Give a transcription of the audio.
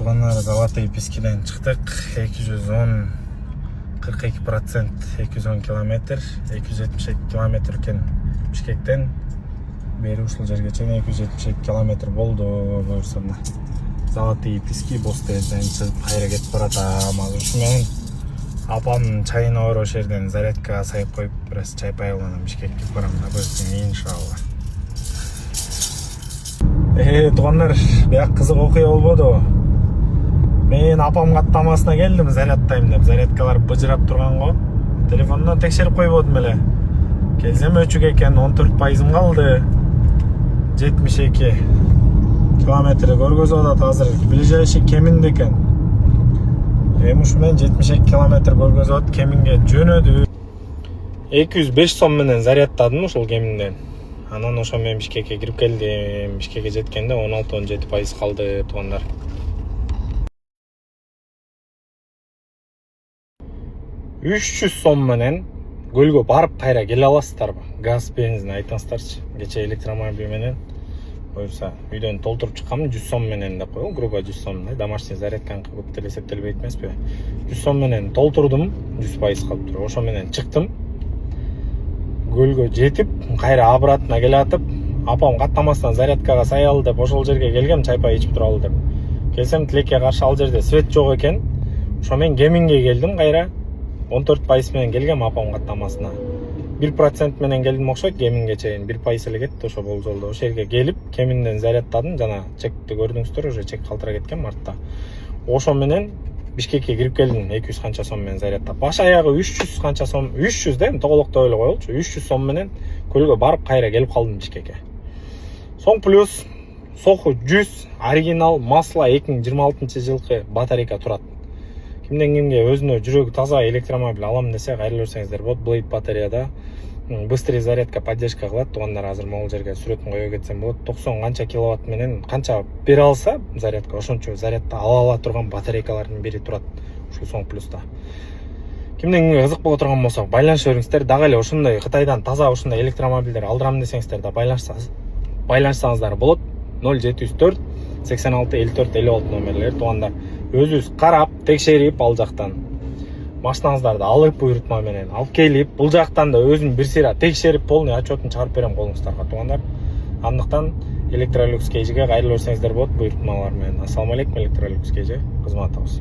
Тугандар Золотые Пескиден чыктык. 210 42%, 210 километр, 272 километр экен Бишкектен бери ушул жерге чейин 272 километр болду. Буюрсанда Золотые Пески Бостеден чыгып кайра кетип баратам. Ушу менен апам чайын оор ошол жерден зарядкага сайып коюп бираз чайпай алганам. Бишкекке барам да буюрса иншалла. Тугандар, бияк кызык окуя болбоду. Мен апам каттамасына келдим зарядтайм деп. Зарядкалар быжырап турган го. Телефондон текшерип койбодум эле. Келсем өчүк экен, 14% калды. 72 километр көргөзүп атат азыр. Ближайший Кеминде экен. Ушу менен 72 километр көргөзүп атат. Кеминге жөнөдү. 205 сом менен зарядтадым ушул Кеминден. Анан ошо менен Бишкекке кирип келдим. Бишкекке жеткенде 16-17% калды тугандар. 300 сом менен көлгө барып кайра келе аласыздарбы? Газ, бензин айтыңыздарчы. Кече электромобиль менен буюрса үйдөн толтуруп чыккам 100 сом менен деп коелу, грубо 100 сом. Домашний зарядканы кылып деле эсептелбейт эмеспи? 100 сом менен толтурдум, 100% калып туруп. Ошо менен чыктым. Көлгө жетип, кайра обратно келатып, апам каттамасынан зарядкага саялы деп ошол жерге келгем, чайпай ичип туралы деп. Келсем тилекке каршы ал жерде свет жок экен. Ошо менен Кеминге келдим кайра. 14% менен келгем апам каттамасына. 1% менен келдим окшойт Кеминге чейин. 1% эле кетти ошо бул жолдо. Ошол жерге келип, Кеминден зарядтадым. Жана чекти көрдүңүздөр, уже чек калтыра кеткен мартта. Ошо менен Бишкекке кирип келдим 200 канча сом менен зарядтап. Баш аягы 300 канча сом, 300 да, тоголоктой эле коелучу. 300 сом менен көлгө барып кайра келип калдым Бишкекке. Соң плюс Соху 100 оригинал масло 2026-жылкы батарейка турат. Кимден кимге өзүнө жүрөгү таза электромобиль алам десе кайрылып көрсөңүздөр болот. Blade батареяда быстрый зарядка поддержка кылат. Тугандар азыр могул жерге сүрөтүн кое кетсем болот. 90 канча киловатт менен канча бере алса зарядка, ошончо зарядта ала турган батарейкалардын бири турат. Ушул соң плюста. Кимден кимге кызык боло турган болсо байланыша бериңиздер. Дагы эле ошондой Кытайдан таза ошондой электромобилдер алдырам десеңиздер да байланышсаңыздар болот. 0704 86 54 56 номерлер тугандар. Өзүбүз карап, текшерип ал жактан машинаңыздарды алып буйрутма менен алып келип, бул жактан да өзүн бир сыйра текшерип полный отчетун чыгарып берем колуңуздарга тугандар. Андыктан Electrolux Cage'ге кайрылып көрсөңүздөр болот буйрутмалар менен. Ассаламу алейкум, Electrolux Cage кызматыбыз.